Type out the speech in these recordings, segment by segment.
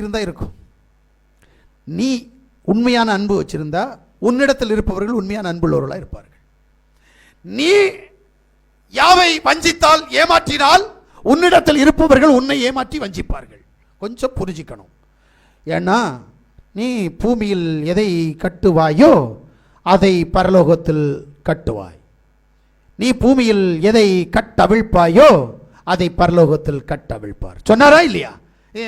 இருந்தால் இருக்கும். நீ உண்மையான அன்பு வச்சிருந்தா உன்னிடத்தில் இருப்பவர்கள் உண்மையான அன்புள்ளவர்களாக இருப்பார்கள். நீ யாவை வஞ்சித்தால், ஏமாற்றினால் உன்னிடத்தில் இருப்பவர்கள் உன்னை ஏமாற்றி வஞ்சிப்பார்கள். கொஞ்சம் புரிஞ்சிக்கணும். ஏன்னா நீ பூமியில் எதை கட்டுவாயோ அதை பரலோகத்தில் கட்டுவாய். நீ பூமியில் எதை கட்டவிழ்ப்பாயோ அதை பரலோகத்தில் கட்டவிழ்ப்பார். சொன்னாரா இல்லையா?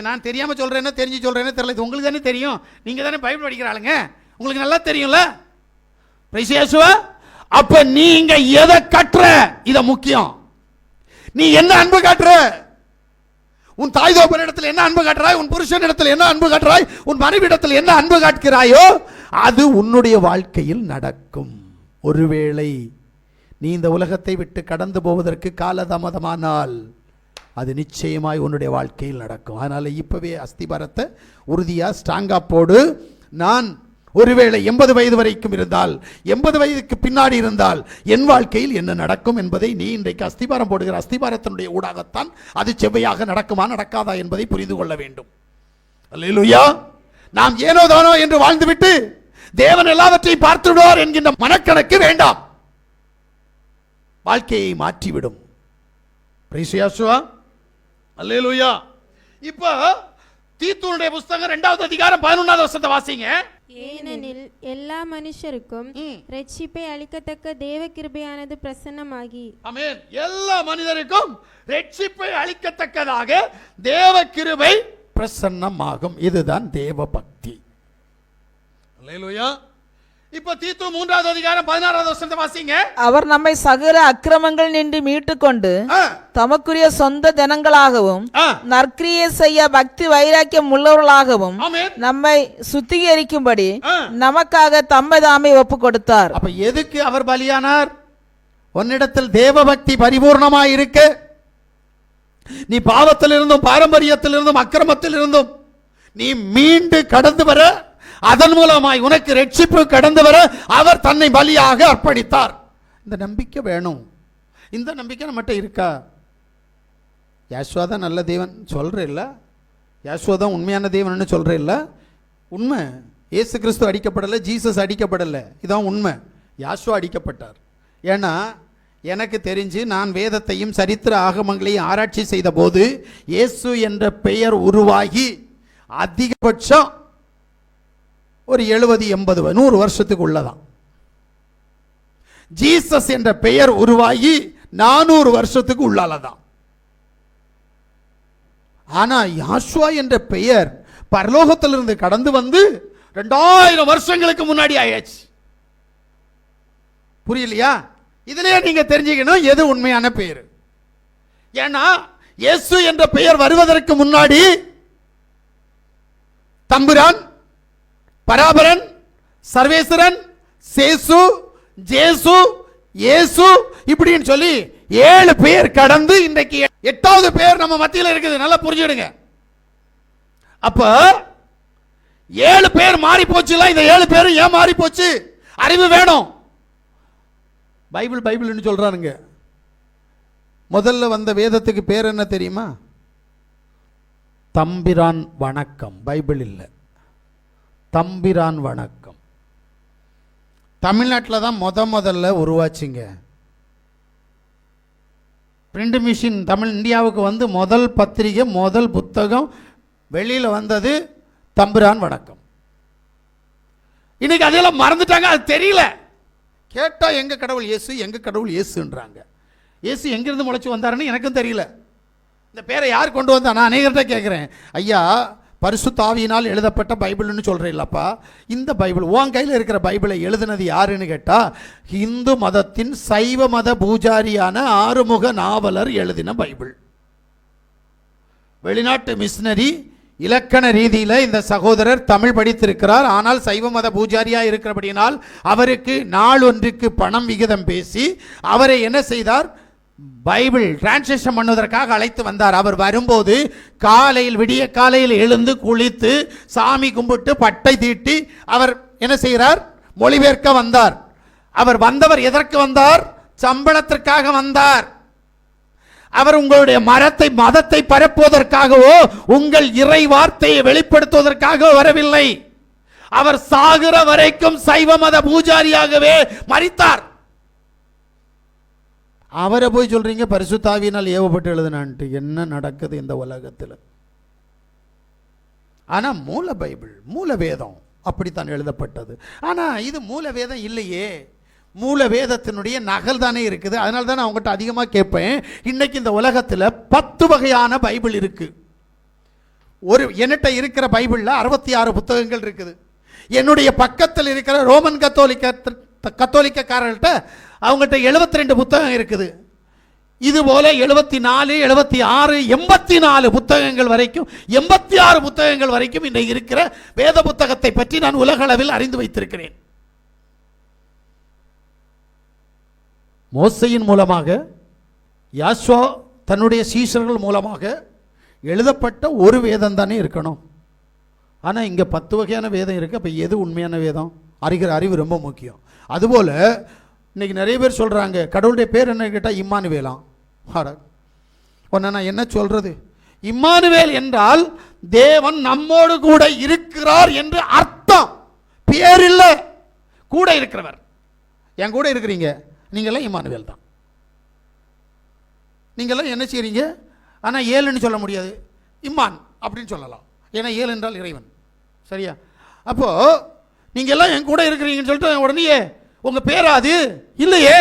நான் தெரியாம சொல்றேன்னா தெரிஞ்சு சொல்றேன்னு தெரியல. இது உங்களுக்கு தானே தெரியும். நீங்க தானே பைபிள் படிக்கிறாளுங்க, உங்களுக்கு நல்லா தெரியும்ல. அப்ப நீங்க எதை கட்டுற, இத முக்கியம். நீ என்ன அன்பு காட்டுற? உன் தாய் தகப்பன் இடத்துல என்ன அன்பு காட்டுறாய், உன் புருஷன் இடத்துல என்ன அன்பு காட்டுறாய், உன் மனைவி இடத்துல என்ன அன்பு காட்டுகிறாயோ அது உன்னுடைய வாழ்க்கையில் நடக்கும். ஒருவேளை நீ இந்த உலகத்தை விட்டு கடந்து போவதற்கு காலதாமதமானால் அது நிச்சயமாய் உன்னுடைய வாழ்க்கையில் நடக்கும். அதனால இப்பவே அஸ்திபாரத்தை உறுதியா ஸ்ட்ராங்கா போடு. நான் ஒருவேளை 80 வயது வரைக்கும் இருந்தால், 80 வயதுக்கு பின்னாடி இருந்தால் என் வாழ்க்கையில் என்ன நடக்கும் என்பதை நீ இன்றைக்கு அஸ்திபாரம் போடுகிற அஸ்திபாரத்தினுடைய ஊடாகத்தான் அது செவ்வையாக நடக்குமா நடக்காதா என்பதை புரிந்து கொள்ள வேண்டும். அல்லேலூயா. நாம் ஏனோ தானோ என்று வாழ்ந்துவிட்டு தேவன் எல்லாவற்றையும் பார்த்து விடுவார் என்கின்ற மனக்கணக்கு வேண்டாம். வாழ்க்கையை மாற்றிவிடும். அல்லேலூயா. இப்ப தீத்துனுடைய புத்தகம் 2வது அதிகாரம் 11வது வசனத்தை வாசிங்க. ஏனெனில் எல்லா மனுஷருக்கும் ரட்சிப்பை அளிக்கத்தக்க தேவ கிருபையானது பிரசன்னமாகி. ஆமென். எல்லா மனிதருக்கும் ரட்சிப்பை அளிக்கத்தக்கதாக தேவ கிருபை பிரசன்னமாகும். இதுதான் தேவ பக்தி. அல்லேலூயா. இப்ப தீத்து 3வது அதிகாரம் 16வது வசனத்தை வாசிங்க. அவர் நம்மை சகல அக்கிரமங்கள் நின்று மீட்டுக்கொண்டு தமக்குரிய சொந்த ஜனங்களாகவும் நற்கிரியை செய்ய பக்தி வைராக்கியம் உள்ளவர்களாகவும் நம்மை சுத்திகரிக்கும்படி நமக்காக தம்மை தாமே ஒப்பு கொடுத்தார். அப்ப எதுக்கு அவர் பலியானார்? உன்னிடத்தில் தேவ பக்தி பரிபூர்ணமாய் இருக்க, நீ பாவத்திலிருந்தும் பாரம்பரியத்திலிருந்தும் அக்கிரமத்திலிருந்தும் நீ மீண்டு கடந்து வர, அதன் மூலமாய் உனக்கு ரட்சிப்பு கடந்து வர அவர் தன்னை பலியாக அர்ப்பணித்தார். இந்த நம்பிக்கை வேணும். இந்த நம்பிக்கை நம்மகிட்ட இருக்கா? யேசுவா தான் நல்ல தேவன் சொல்ற இல்ல, யேசுவா தான் உண்மையான தேவன் சொல்ற இல்ல. உண்மை. இயேசு கிறிஸ்து அடிக்கப்படலை, ஜீசஸ் அடிக்கப்படலை. இதான் உண்மை. யேசுவா அடிக்கப்பட்டார். ஏன்னா எனக்கு தெரிஞ்சு நான் வேதத்தையும் சரித்திர ஆகமங்களையும் ஆராய்ச்சி செய்த போது இயேசு என்ற பெயர் உருவாகி அதிகபட்சம் ஒரு 70-80 100 வருஷத்துக்கு உள்ளதான். ஜீசஸ் என்ற பெயர் உருவாகி 400 வருஷத்துக்கு உள்ளாலதான். ஆனா யேசுவா என்ற பெயர் பரலோகத்திலிருந்து கடந்து வந்து 2000 வருஷங்களுக்கு முன்னாடி ஆயாச்சு. புரியலையா? இதுலயே நீங்க தெரிஞ்சுக்கணும் எது உண்மையான பெயர். ஏன்னா இயேசு என்ற பெயர் வருவதற்கு முன்னாடி தம்புரான், பராபரன், சர்வேஸ்வரன், சேசு, ஜேசு, இயேசு இப்படின்னு சொல்லி 7 பேர் கடந்து இன்றைக்கு 8வது பேர் நம்ம மத்தியில் இருக்குது. நல்லா புரிஞ்சுடுங்க. அப்ப 7 பேர் மாறி போச்சுல. இந்த 7 பேரும் ஏன் மாறி போச்சு? அறிவு வேணும். பைபிள் பைபிள்னு சொல்றானுங்க. முதல்ல வந்த வேதத்துக்கு பேர் என்ன தெரியுமா? தம்பிரான் வணக்கம். பைபிள் இல்லை, தம்பிரான் வணக்கம். தமிழ்நாட்டில் தான் முதல்ல உருவாச்சுங்க. பிரிண்ட் மிஷின் தமிழ் இந்தியாவுக்கு வந்து முதல் பத்திரிகை, முதல் புத்தகம் வெளியில் வந்தது தம்பிரான் வணக்கம். இன்னைக்கு அதெல்லாம் மறந்துட்டாங்க, அது தெரியல. கேட்டால் எங்க கடவுள் இயேசு, எங்க கடவுள் இயேசுன்றாங்க. இயேசு எங்கிருந்து முளைச்சு வந்தாருன்னு எனக்கும் தெரியல. இந்த பேரை யார் கொண்டு வந்தா? நான் அநேகர்கிட்ட கேட்குறேன், ஐயா பரிசுத்த ஆவியினால் எழுதப்பட்ட பைபிள்னு சொல்கிறீங்களப்பா, இந்த பைபிள் உன் கையில் இருக்கிற பைபிளை எழுதுனது யாருன்னு கேட்டால் இந்து மதத்தின் சைவ மத பூஜாரியான ஆறுமுக நாவலர் எழுதின பைபிள். வெளிநாட்டு மிஷினரி, இலக்கண ரீதியில் இந்த சகோதரர் தமிழ் படித்திருக்கிறார். ஆனால் சைவ மத பூஜாரியாக இருக்கிறபடினால் அவருக்கு நாள் ஒன்றுக்கு பணம் விகிதம் பேசி அவரை என்ன செய்தார்? பைபிள் டிரான்ஸ்லேஷன் பண்ணுவதற்காக அழைத்து வந்தார். அவர் வரும்போது காலையில், விடிய காலையில் எழுந்து குளித்து சாமி கும்பிட்டு பட்டை தீட்டி அவர் என்ன செய்கிறார்? மொழிபெயர்க்க வந்தார். அவர் வந்தவர் எதற்கு வந்தார்? சம்பளத்திற்காக வந்தார். அவர் உங்களுடைய மதத்தை பரப்புவதற்காகவோ உங்கள் இறை வார்த்தையை வெளிப்படுத்துவதற்காகவோ வரவில்லை. அவர் சாகிற வரைக்கும் சைவ மத பூஜாரியாகவே மரித்தார். அவரை போய் சொல்றீங்க பரிசுத்த ஆவியினால் ஏவப்பட்டு எழுதினான்ட்டு. என்ன நடக்குது இந்த உலகத்தில்? ஆனா மூல பைபிள், மூல வேதம் அப்படித்தான் எழுதப்பட்டது. ஆனா இது மூல வேதம் இல்லையே, மூல வேதத்தினுடைய நகல் தானே இருக்குது. அதனால தான் நான் அவங்ககிட்ட அதிகமாக கேட்பேன். இன்னைக்கு இந்த உலகத்தில் 10 வகையான பைபிள் இருக்கு. என்கிட்ட இருக்கிற பைபிளில் 66 புத்தகங்கள் இருக்குது. என்னுடைய பக்கத்தில் இருக்கிற ரோமன் கத்தோலிக்கக்காரர்கள்ட்ட அவங்ககிட்ட 72 புத்தகம் இருக்குது. இது போல 74, 76, 84 புத்தகங்கள் வரைக்கும், 86 புத்தகங்கள் வரைக்கும் இன்றைக்கு இருக்கிற வேத புத்தகத்தை பற்றி நான் உலக அளவில் அறிந்து வைத்திருக்கிறேன். மோசையின் மூலமாக, யாஸ்வா தன்னுடைய சீஷர்கள் மூலமாக எழுதப்பட்ட ஒரு வேதம் தானே இருக்கணும். ஆனால் இங்கே 10 வகையான வேதம் இருக்குது. அப்போ எது உண்மையான வேதம்? அறிகிற அறிவு ரொம்ப முக்கியம். அதுபோல் இன்னைக்கு நிறைய பேர் சொல்கிறாங்க கடவுளுடைய பேர் என்ன கேட்டால் இம்மானுவேலாம். உன்னை நான் என்ன சொல்கிறது? இம்மானுவேல் என்றால் தேவன் நம்மோடு கூட இருக்கிறார் என்று அர்த்தம். பேர் இல்லை, கூட இருக்கிறவர். என் கூட இருக்கிறீங்க, நீங்களாம் இம்மானுவேல் தான். நீங்களாம் என்ன செய்கிறீங்க? ஆனால் ஏழுன்னு சொல்ல முடியாது, இம்மான் அப்படின்னு சொல்லலாம். ஏன்னா ஏழு என்றால் இறைவன். சரியா? அப்போது நீங்கள் எல்லாம் என் கூட இருக்கிறீங்கன்னு சொல்லிட்டு உடனே உங்கள் பேரா அது இல்லையே.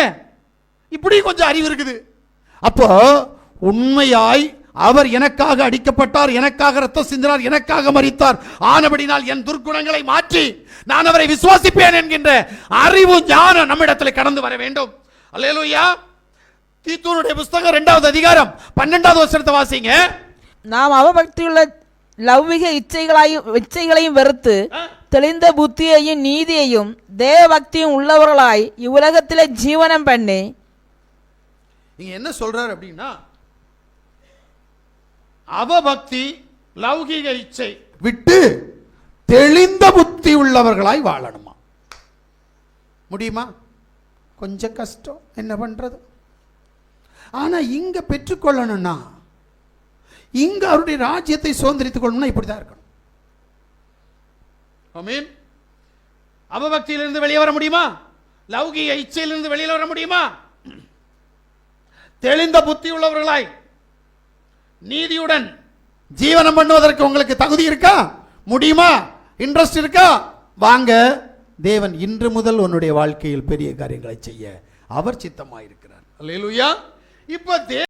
இப்படி கொஞ்சம் அறிவு இருக்குது. அப்போ உண்மையாய் அவர் எனக்காக அடிக்கப்பட்டார், எனக்காக ரத்தம் சிந்தினார், எனக்காக மரித்தார், ஆனபடினால் என் துர்க்குணங்களை மாற்றி நான் அவரை விசுவாசிப்பேன் என்கின்ற அறிவு ஞானம் நம்மிடத்தில் கடந்து வர வேண்டும். அல்லேலூயா. தீத்துனுடைய புஸ்தகம் 2வது அதிகாரம் 12வது வசனத்தை வாசிங்க. நாம் அவபக்தியுள்ள லௌகிக இச்சைகளையும் வெறுத்து தெளிந்த புத்தியையும் நீதியையும் தேவபக்தியும் உள்ளவர்களாய் இவ்வுலகத்திலே ஜீவனம் பண்ணி. இங்க என்ன சொல்றார் அப்படின்னா, அவபக்தி லௌகிக இச்சை விட்டு தெளிந்த புத்தி உள்ளவர்களாய் வாழணுமா? முடியுமா? கொஞ்சம் கஷ்டம், என்ன பண்றது? ஆனா இங்க பெற்றுக்கொள்ளணும்னா, இங்க அவருடைய ராஜ்யத்தை சுதந்திரித்துக் கொள்ளணும்னா இப்படிதான் இருக்கணும். ஆமென். அவபக்தியிலிருந்து வெளியே வர முடியுமா? லௌகிக இச்சையிலிருந்து வெளியே வர முடியுமா? தெளிந்த புத்தி உள்ளவர்களாய் நீதியுடன் ஜீவனம் பண்ணுவதற்கு உங்களுக்கு தகுதி இருக்கா? முடியுமா? இன்ட்ரெஸ்ட் இருக்கா? வாங்க, தேவன் இன்று முதல் உன்னுடைய வாழ்க்கையில் பெரிய காரியங்களை செய்ய அவர் சித்தமாயிருக்கிறார். அல்லேலூயா. இப்ப